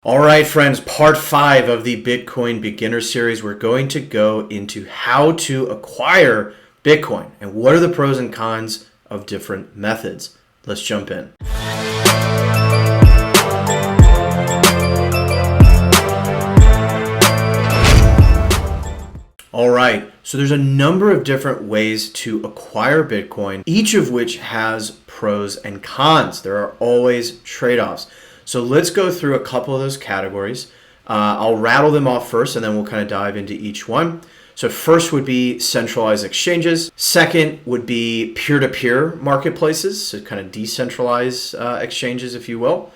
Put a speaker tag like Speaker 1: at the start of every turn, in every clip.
Speaker 1: All right, friends, part 5 of the Bitcoin beginner series. We're going to go into how to acquire Bitcoin and what are the pros and cons of different methods. Let's jump in. All right, so there's a number of different ways to acquire Bitcoin, each of which has pros and cons. There are always trade-offs. So let's go through a couple of those categories. I'll rattle them off first, and then we'll kind of dive into each one. So first would be centralized exchanges. Second would be peer-to-peer marketplaces, so kind of decentralized exchanges, if you will.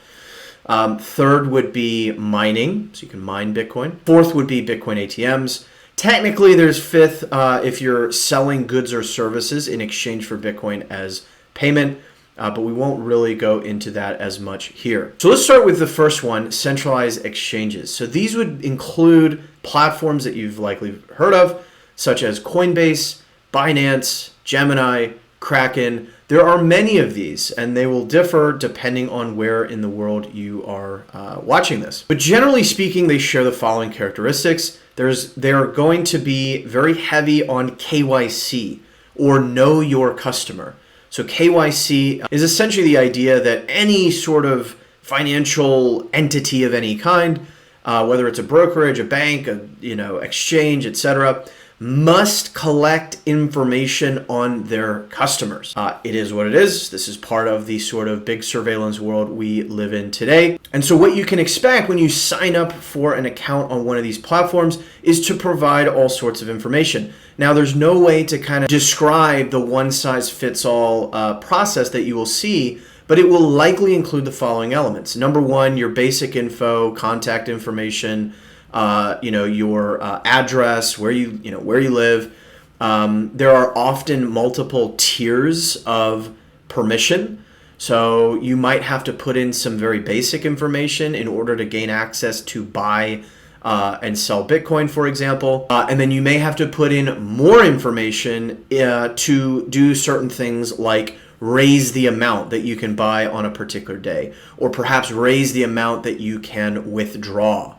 Speaker 1: Third would be mining, so you can mine Bitcoin. Fourth would be Bitcoin ATMs. Technically, there's fifth if you're selling goods or services in exchange for Bitcoin as payment. But we won't really go into that as much here. So let's start with the first one, centralized exchanges. So these would include platforms that you've likely heard of, such as Coinbase, Binance, Gemini, Kraken. There are many of these, and they will differ depending on where in the world you are watching this. But generally speaking, they share the following characteristics. They are going to be very heavy on KYC, or know your customer. So KYC is essentially the idea that any sort of financial entity of any kind, whether it's a brokerage, a bank, exchange, etc., must collect information on their customers. It is what it is. This is part of the sort of big surveillance world we live in today. And so what you can expect when you sign up for an account on one of these platforms is to provide all sorts of information. Now, there's no way to kind of describe the one-size-fits-all process that you will see, but it will likely include the following elements. Number one, your basic info, contact information, your address, where you live. There are often multiple tiers of permission. So you might have to put in some very basic information in order to gain access to buy and sell Bitcoin, for example. And then you may have to put in more information to do certain things like raise the amount that you can buy on a particular day, or perhaps raise the amount that you can withdraw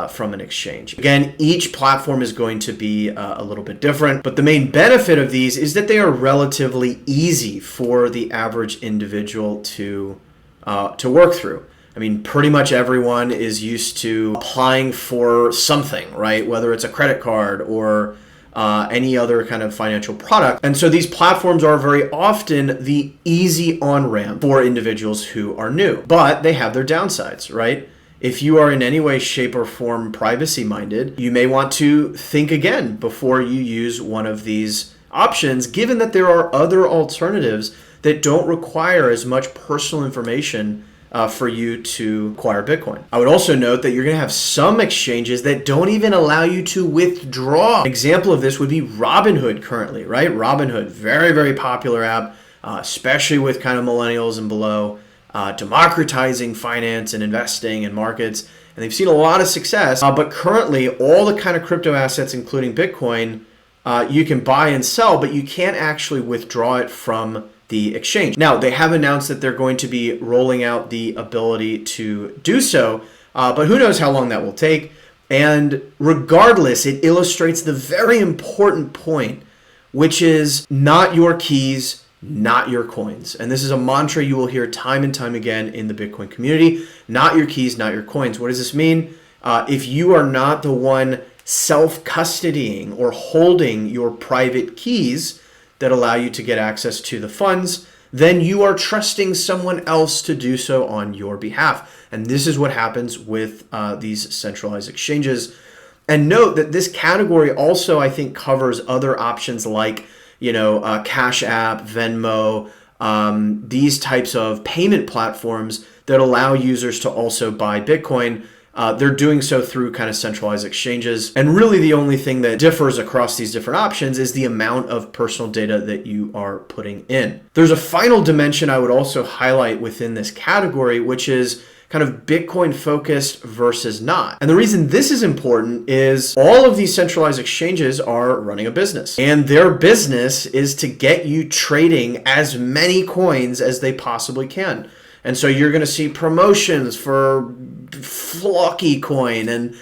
Speaker 1: from an exchange. Again, each platform is going to be a little bit different, but the main benefit of these is that they are relatively easy for the average individual to work through. I mean, pretty much everyone is used to applying for something, right? Whether it's a credit card or any other kind of financial product. And so these platforms are very often the easy on-ramp for individuals who are new, but they have their downsides, right? If you are in any way, shape, or form privacy-minded, you may want to think again before you use one of these options, given that there are other alternatives that don't require as much personal information for you to acquire Bitcoin. I would also note that you're going to have some exchanges that don't even allow you to withdraw. An example of this would be Robinhood currently, right? Robinhood, very, very popular app, especially with kind of millennials and below, democratizing finance and investing and markets. And they've seen a lot of success, but currently all the kind of crypto assets, including Bitcoin, you can buy and sell, but you can't actually withdraw it from the exchange. Now, they have announced that they're going to be rolling out the ability to do so, but who knows how long that will take. And regardless, it illustrates the very important point, which is not your keys, not your coins. And this is a mantra you will hear time and time again in the Bitcoin community. Not your keys, not your coins. What does this mean? If you are not the one self-custodying or holding your private keys that allow you to get access to the funds, then you are trusting someone else to do so on your behalf. And this is what happens with these centralized exchanges. And note that this category also, I think, covers other options like, Cash App, Venmo, these types of payment platforms that allow users to also buy Bitcoin. They're doing so through kind of centralized exchanges. And really the only thing that differs across these different options is the amount of personal data that you are putting in. There's a final dimension I would also highlight within this category, which is kind of Bitcoin focused versus not. And the reason this is important is all of these centralized exchanges are running a business, and their business is to get you trading as many coins as they possibly can. And so you're going to see promotions for Flocky Coin and,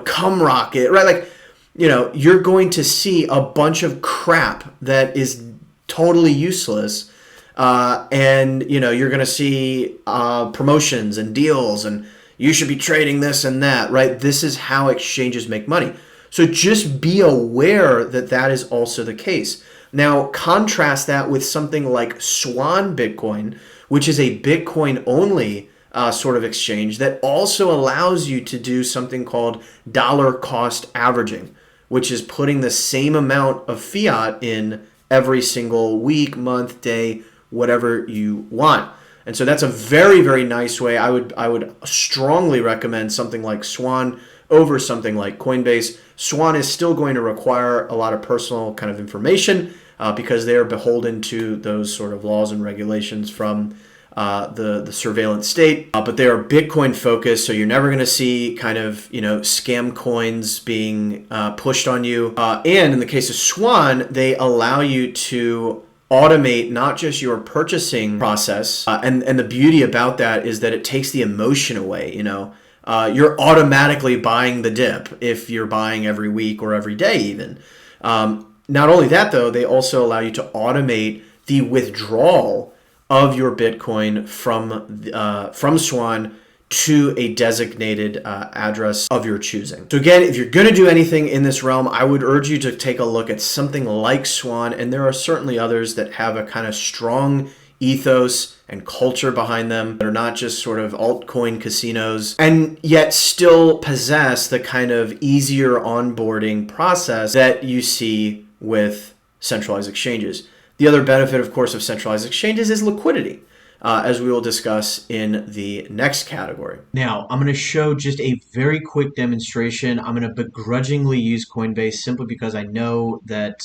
Speaker 1: Cum Rocket, right? Like, you're going to see a bunch of crap that is totally useless. And, you're going to see promotions and deals, and you should be trading this and that, right? This is how exchanges make money. So just be aware that that is also the case. Now, contrast that with something like Swan Bitcoin, which is a Bitcoin only sort of exchange that also allows you to do something called dollar cost averaging, which is putting the same amount of fiat in every single week, month, day, whatever you want. And so that's a very, very nice way. I would strongly recommend something like Swan over something like Coinbase. Swan is still going to require a lot of personal kind of information because they are beholden to those sort of laws and regulations from the surveillance state. But they are Bitcoin focused, so you're never going to see kind of scam coins being pushed on you. And in the case of Swan, they allow you to automate not just your purchasing process, and the beauty about that is that it takes the emotion away. You're automatically buying the dip if you're buying every week or every day even. Not only that, though, they also allow you to automate the withdrawal of your Bitcoin from Swan to a designated address of your choosing. So again, if you're going to do anything in this realm, I would urge you to take a look at something like Swan, and there are certainly others that have a kind of strong ethos and culture behind them that are not just sort of altcoin casinos, and yet still possess the kind of easier onboarding process that you see with centralized exchanges. The other benefit, of course, of centralized exchanges is liquidity, as we will discuss in the next category. Now, I'm going to show just a very quick demonstration. I'm going to begrudgingly use Coinbase simply because I know that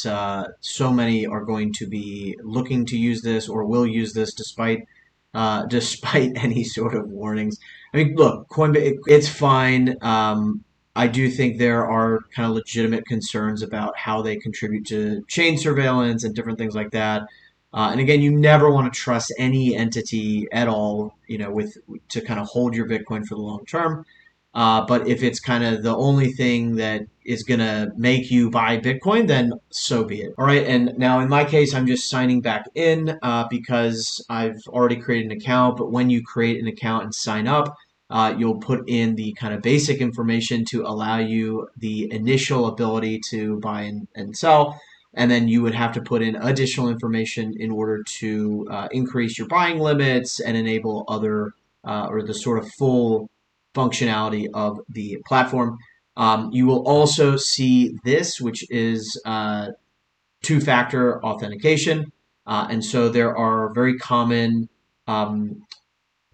Speaker 1: so many are going to be looking to use this or will use this despite any sort of warnings. I mean, look, Coinbase, it's fine. I do think there are kind of legitimate concerns about how they contribute to chain surveillance and different things like that. And again, you never want to trust any entity at all, to kind of hold your Bitcoin for the long term. But if it's kind of the only thing that is going to make you buy Bitcoin, then so be it. All right. And now in my case, I'm just signing back in because I've already created an account. But when you create an account and sign up, you'll put in the kind of basic information to allow you the initial ability to buy and sell. And then you would have to put in additional information in order to increase your buying limits and enable other or the sort of full functionality of the platform. You will also see this, which is two-factor authentication. And so there are very common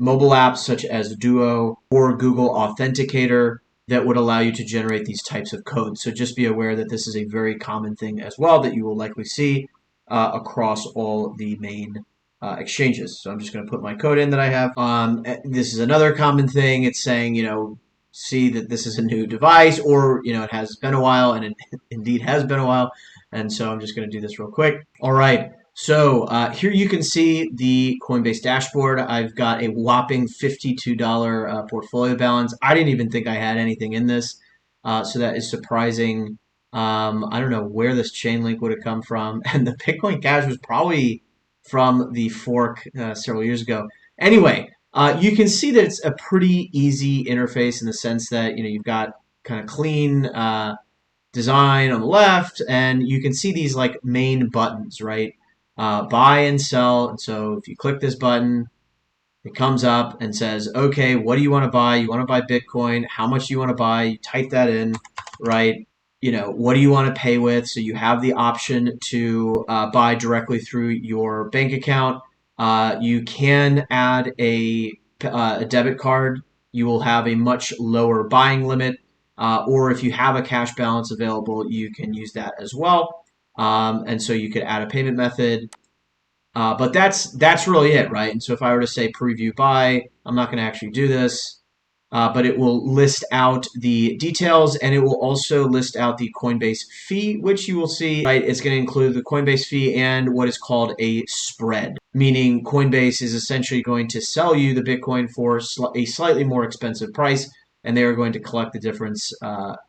Speaker 1: mobile apps such as Duo or Google Authenticator that would allow you to generate these types of codes. So just be aware that this is a very common thing as well that you will likely see across all the main exchanges. So I'm just going to put my code in that I have. This is another common thing. It's saying, see that this is a new device, or, it has been a while, and it indeed has been a while. And so I'm just going to do this real quick. All right. So here you can see the Coinbase dashboard. I've got a whopping $52 portfolio balance. I didn't even think I had anything in this, so that is surprising. I don't know where this chain link would have come from, and the Bitcoin Cash was probably from the fork several years ago. Anyway, you can see that it's a pretty easy interface in the sense that you've got kind of clean design on the left, and you can see these like main buttons, right? Buy and sell. And so if you click this button, it comes up and says, okay, what do you want to buy? You want to buy Bitcoin. How much do you want to buy? You type that in, right? What do you want to pay with? So you have the option to buy directly through your bank account. You can add a debit card. You will have a much lower buying limit. Or if you have a cash balance available, you can use that as well. And so you could add a payment method, but that's really it, right? And so if I were to say preview buy, I'm not going to actually do this.
Speaker 2: but it will list out the details, and it will also list out the Coinbase fee, which you will see, right? It's going to include the Coinbase fee and what is called a spread, meaning Coinbase is essentially going to sell you the Bitcoin for a slightly more expensive price, and they are going to collect the difference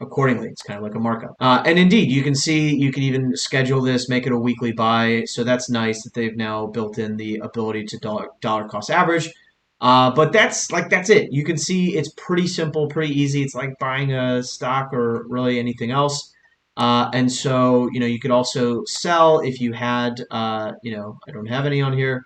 Speaker 2: accordingly. It's kind of like a markup. And indeed, you can see, you can even schedule this, make it a weekly buy. So that's nice that they've now built in the ability to dollar cost average. But that's it. You can see it's pretty simple, pretty easy. It's like buying a stock or really anything else. And so, you could also sell if you had, I don't have any on here,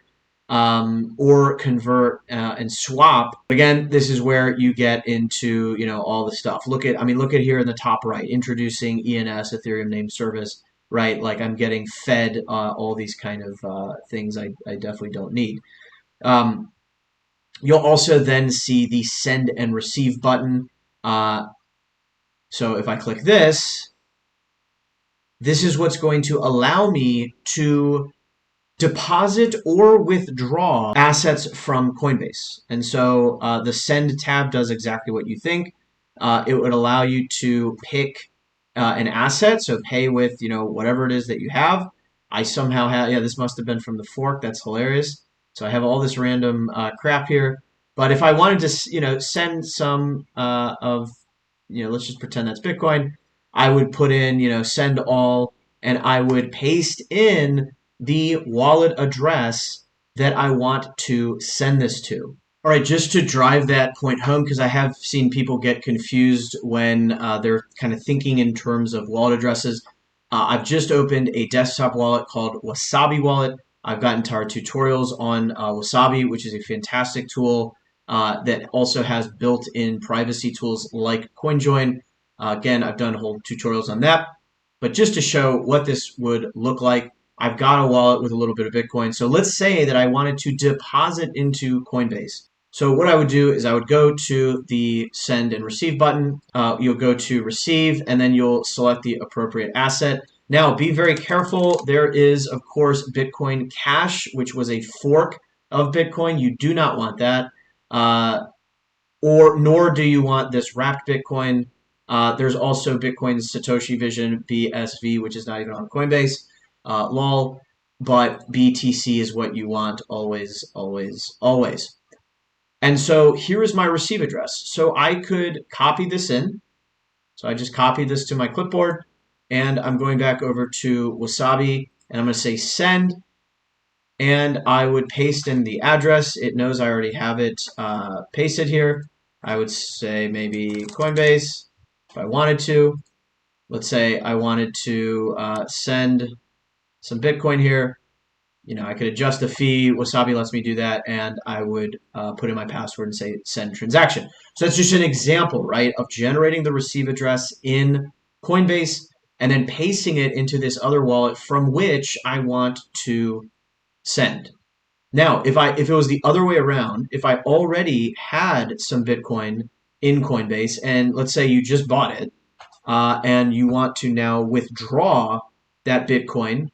Speaker 2: or convert and swap. Again, this is where you get into, all the stuff. Look at here in the top right, introducing ENS, Ethereum Name Service, right? Like I'm getting fed all these kind of things I definitely don't need. You'll also then see the send and receive button. So if I click this, this is what's going to allow me to deposit or withdraw assets from Coinbase. And so the send tab does exactly what you think. It would allow you to pick an asset, so pay with whatever it is that you have. I somehow have, this must have been from the fork. That's hilarious. So I have all this random crap here. But if I wanted to, send some of, let's just pretend that's Bitcoin, I would put in, send all, and I would paste in the wallet address that I want to send this to. All right, just to drive that point home, because I have seen people get confused when they're kind of thinking in terms of wallet addresses. I've just opened a desktop wallet called Wasabi Wallet. I've got entire tutorials on Wasabi, which is a fantastic tool that also has built-in privacy tools like CoinJoin. Again, I've done whole tutorials on that. But just to show what this would look like, I've got a wallet with a little bit of Bitcoin. So let's say that I wanted to deposit into Coinbase. So what I would do is I would go to the send and receive button. You'll go to receive, and then you'll select the appropriate asset. Now, be very careful. There is, of course, Bitcoin Cash, which was a fork of Bitcoin. You do not want that. Nor do you want this wrapped Bitcoin. There's also Bitcoin Satoshi Vision, BSV, which is not even on Coinbase. Lol. But BTC is what you want always, always, always. And so here is my receive address. So I could copy this in. So I just copied this to my clipboard, and I'm going back over to Wasabi, and I'm going to say send, and I would paste in the address. It knows I already have it pasted here. I would say maybe Coinbase if I wanted to. Let's say I wanted to send some Bitcoin here. I could adjust the fee. Wasabi lets me do that, and I would put in my password and say send transaction. So that's just an example, right, of generating the receive address in Coinbase and then pasting it into this other wallet from which I want to send. Now, if it was the other way around, if I already had some Bitcoin in Coinbase, and let's say you just bought it, and you want to now withdraw that Bitcoin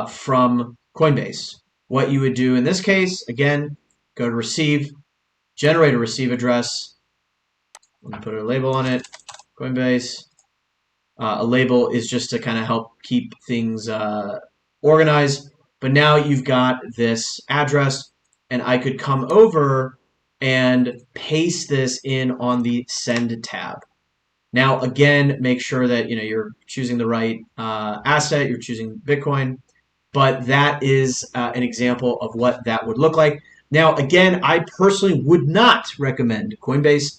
Speaker 2: from Coinbase, what you would do in this case, again, go to receive, generate a receive address. Let me put a label on it, Coinbase. A label is just to kind of help keep things organized. But now you've got this address, and I could come over and paste this in on the send tab. Now, again, make sure that you're choosing the right asset, you're choosing Bitcoin, but that is an example of what that would look like. Now, again, I personally would not recommend Coinbase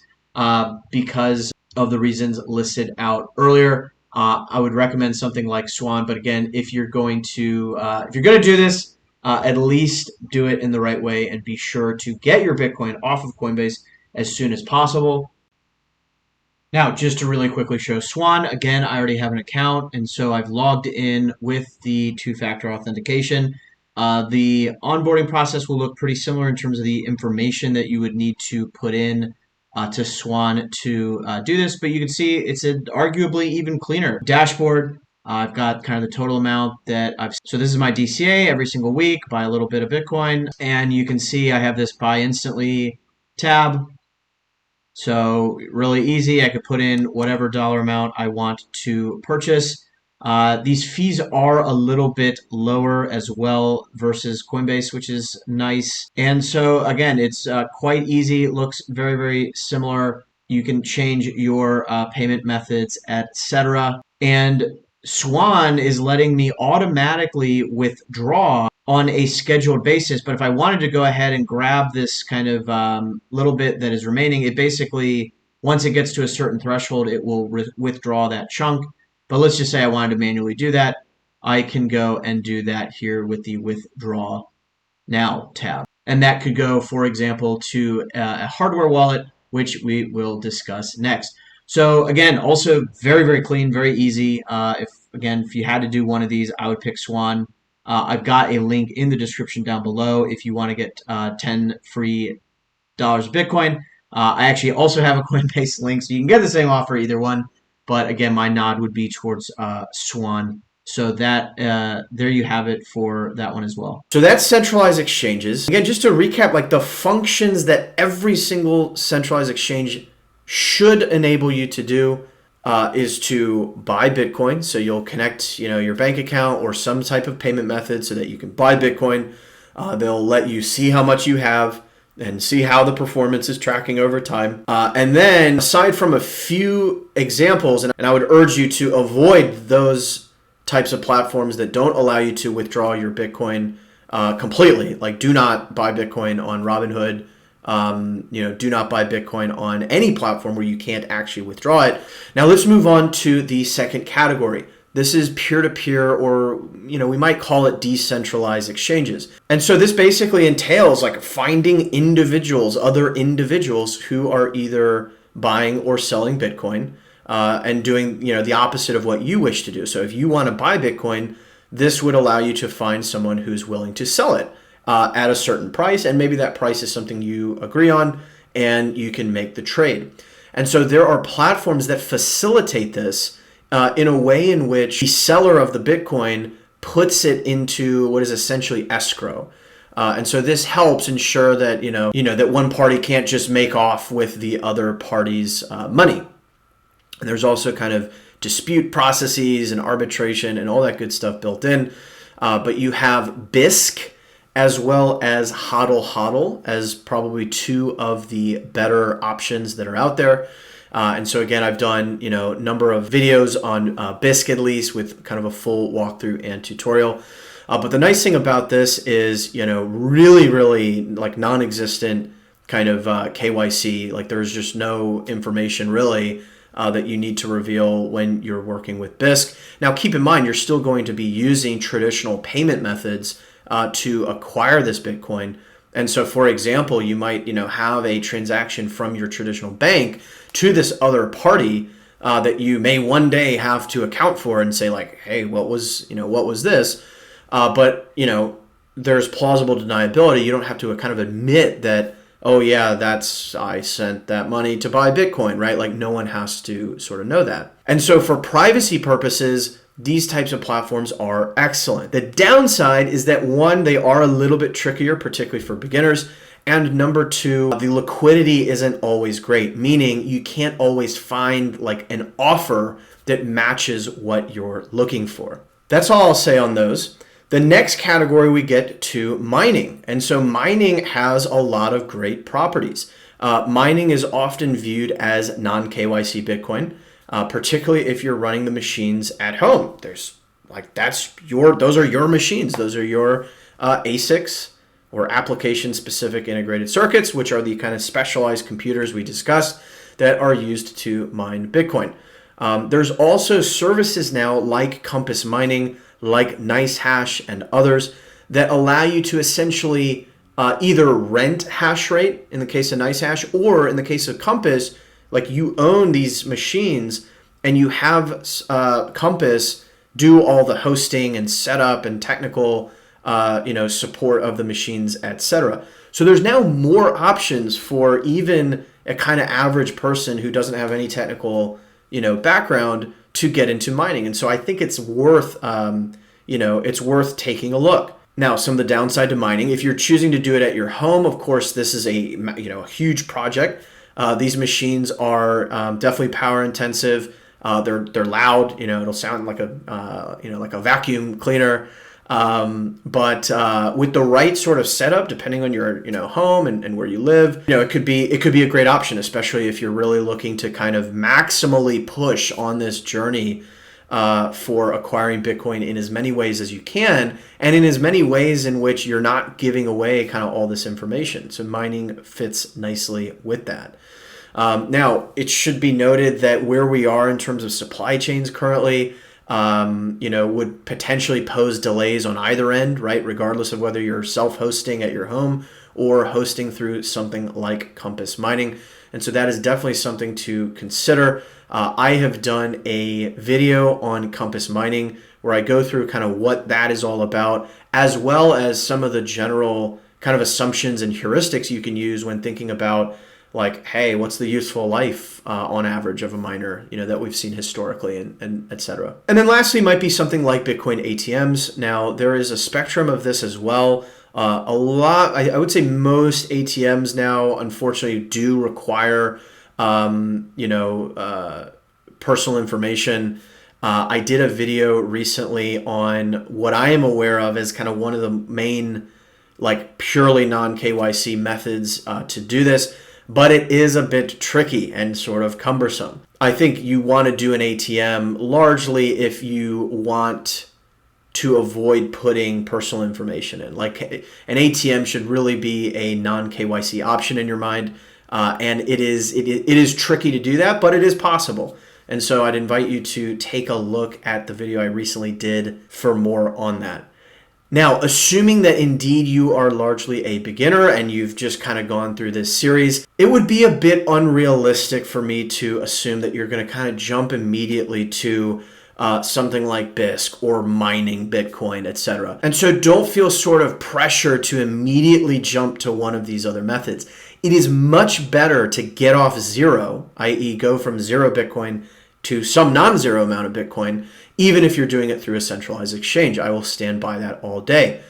Speaker 2: because of the reasons listed out earlier. I would recommend something like Swan, but again, if you're going to do this, at least do it in the right way and be sure to get your Bitcoin off of Coinbase as soon as possible. Now, just to really quickly show Swan, again, I already have an account, and so I've logged in with the two-factor authentication. The onboarding process will look pretty similar in terms of the information that you would need to put in to Swan to do this, but you can see it's arguably even cleaner dashboard. I've got kind of the total amount that so this is my DCA every single week, buy a little bit of Bitcoin, and you can see I have this buy instantly tab. So really easy. I could put in whatever dollar amount I want to purchase. These fees are a little bit lower as well versus Coinbase, which is nice. And so again, it's quite easy. It looks very, very similar. You can change your payment methods, etc. And Swan is letting me automatically withdraw on a scheduled basis. But if I wanted to go ahead and grab this kind of little bit that is remaining, it basically, once it gets to a certain threshold, it will withdraw that chunk. But let's just say I wanted to manually do that. I can go and do that here with the Withdraw Now tab. And that could go, for example, to a hardware wallet, which we will discuss next. So again, also very, very clean, very easy. If you had to do one of these, I would pick Swan. I've got a link in the description down below if you want to get 10 free dollars of Bitcoin. I actually also have a Coinbase link, so you can get the same offer either one. But again, my nod would be towards Swan. So that there you have it for that one as well.
Speaker 1: So that's centralized exchanges. Again, just to recap, like the functions that every single centralized exchange should enable you to do is to buy Bitcoin. So you'll connect, your bank account or some type of payment method so that you can buy Bitcoin. They'll let you see how much you have and see how the performance is tracking over time. And then aside from a few examples, and I would urge you to avoid those types of platforms that don't allow you to withdraw your Bitcoin completely. Like do not buy Bitcoin on Robinhood. Do not buy Bitcoin on any platform where you can't actually withdraw it. Now let's move on to the second category. This is peer-to-peer, or we might call it decentralized exchanges. And so this basically entails like finding other individuals who are either buying or selling Bitcoin and doing the opposite of what you wish to do. So if you want to buy Bitcoin, this would allow you to find someone who's willing to sell it at a certain price, and maybe that price is something you agree on and you can make the trade. And so there are platforms that facilitate this in a way in which the seller of the Bitcoin puts it into what is essentially escrow. And so this helps ensure that that one party can't just make off with the other party's money. And there's also kind of dispute processes and arbitration and all that good stuff built in. But you have BISC as well as HODL as probably two of the better options that are out there. And so again, I've done a number of videos on BISC at least, with kind of a full walkthrough and tutorial. But the nice thing about this is really, really like non-existent kind of KYC. Like there's just no information really that you need to reveal when you're working with BISC. Now keep in mind, you're still going to be using traditional payment methods to acquire this Bitcoin. And so, for example, you might have a transaction from your traditional bank to this other party that you may one day have to account for and say like, hey, what was this? But there's plausible deniability. You don't have to kind of admit that, oh yeah, I sent that money to buy Bitcoin, right? Like no one has to sort of know that. And so for privacy purposes, these types of platforms are excellent. The downside is that one, they are a little bit trickier, particularly for beginners. And number two, the liquidity isn't always great, meaning you can't always find like an offer that matches what you're looking for. That's all I'll say on those. The next category we get to mining. And so mining has a lot of great properties. Mining is often viewed as non-KYC Bitcoin. Particularly if you're running the machines at home. Those are your machines. Those are your ASICs, or application-specific integrated circuits, which are the kind of specialized computers we discussed that are used to mine Bitcoin. There's also services now like Compass Mining, like NiceHash and others that allow you to essentially either rent hash rate in the case of NiceHash, or in the case of Compass, like you own these machines and you have Compass do all the hosting and setup and technical support of the machines, etc. So there's now more options for even a kind of average person who doesn't have any technical background to get into mining. And so I think it's worth taking a look. Now, some of the downside to mining, if you're choosing to do it at your home, of course, this is a huge project. These machines are definitely power intensive. They're loud. It'll sound like a vacuum cleaner. But with the right sort of setup, depending on your home and where you live, it could be a great option, especially if you're really looking to kind of maximally push on this journey for acquiring Bitcoin in as many ways as you can, and in as many ways in which you're not giving away kind of all this information. So mining fits nicely with that. Now, it should be noted that where we are in terms of supply chains currently, would potentially pose delays on either end, right? Regardless of whether you're self-hosting at your home or hosting through something like Compass Mining. And so that is definitely something to consider. I have done a video on Compass Mining where I go through kind of what that is all about, as well as some of the general kind of assumptions and heuristics you can use when thinking about, like, hey, what's the useful life on average of a miner, that we've seen historically, and et cetera. And then lastly might be something like Bitcoin ATMs. Now, there is a spectrum of this as well. A lot, I would say most ATMs now, unfortunately, do require, personal information. I did a video recently on what I am aware of as kind of one of the main, like, purely non-KYC methods to do this. But it is a bit tricky and sort of cumbersome. I think you want to do an ATM largely if you want to avoid putting personal information in. Like, an ATM should really be a non-KYC option in your mind. And it is tricky to do that, but it is possible. And so I'd invite you to take a look at the video I recently did for more on that. Now, assuming that indeed you are largely a beginner and you've just kind of gone through this series, it would be a bit unrealistic for me to assume that you're going to kind of jump immediately to something like Bisq or mining Bitcoin, etc. And so don't feel sort of pressure to immediately jump to one of these other methods. It is much better to get off zero, i.e. go from 0 Bitcoin to some non-zero amount of Bitcoin, even if you're doing it through a centralized exchange. I will stand by that all day.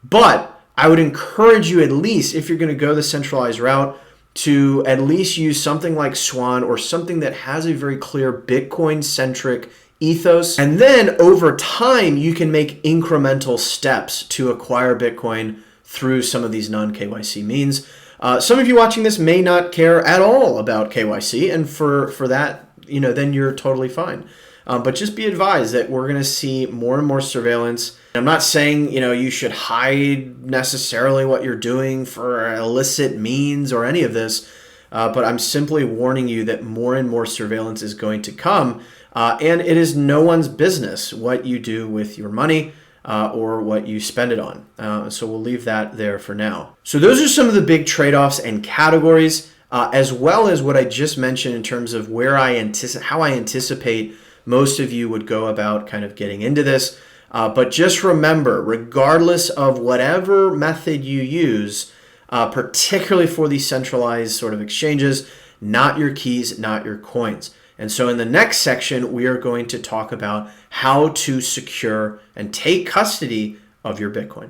Speaker 1: But I would encourage you, at least if you're going to go the centralized route, to at least use something like Swan or something that has a very clear Bitcoin-centric ethos. And then over time, you can make incremental steps to acquire Bitcoin through some of these non-KYC means. Some of you watching this may not care at all about KYC, and for that, then you're totally fine. But just be advised that we're going to see more and more surveillance. I'm not saying, you should hide necessarily what you're doing for illicit means or any of this, but I'm simply warning you that more and more surveillance is going to come, and it is no one's business what you do with your money or what you spend it on. So we'll leave that there for now. So those are some of the big trade-offs and categories, as well as what I just mentioned in terms of how I anticipate most of you would go about kind of getting into this. But just remember, regardless of whatever method you use, particularly for these centralized sort of exchanges, not your keys, not your coins. And so in the next section, we are going to talk about how to secure and take custody of your Bitcoin.